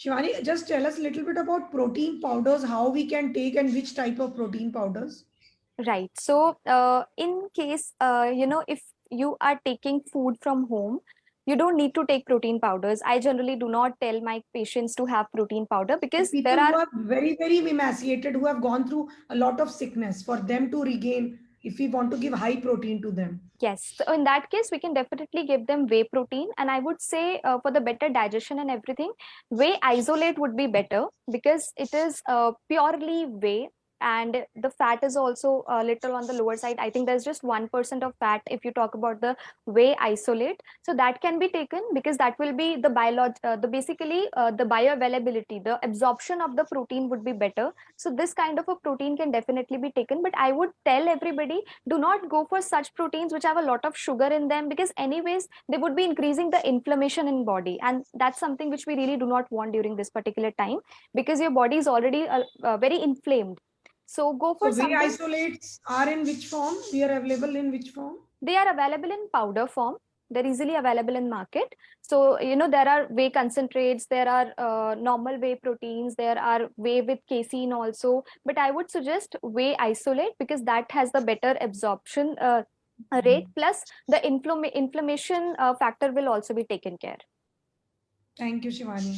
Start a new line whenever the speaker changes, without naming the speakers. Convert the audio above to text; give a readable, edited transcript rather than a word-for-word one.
Shivani, just tell us a little bit about protein powders, how we can take and which type of protein powders.
Right. So, in case, if you are taking food from home, you don't need to take protein powders. I generally do not tell my patients to have protein powder
The
because there
people who
are,
are very, very emaciated, who have gone through a lot of sickness, for them to regain, if we want to give high protein to them.
yes. So in that case, we can definitely give them whey protein. And I would say for the better digestion and everything, whey isolate would be better because it is purely whey. And the fat is also a little on the lower side. I think there's just 1% of fat if you talk about the whey isolate. So that can be taken because that will be the basically the bioavailability, the absorption of the protein would be better. So this kind of a protein can definitely be taken. But I would tell everybody, do not go for such proteins which have a lot of sugar in them, because anyways they would be increasing the inflammation in body, and that's something which we really do not want during this particular time, because your body is already very inflamed. So go for
So whey
something.
isolates are in which form? We are available in which form?
They are available in powder form. They're easily available in market. So there are whey concentrates, there are normal whey proteins, there are whey with casein also, but I would suggest whey isolate because that has the better absorption rate, plus the inflammation factor will also be taken care.
Thank you, Shivani.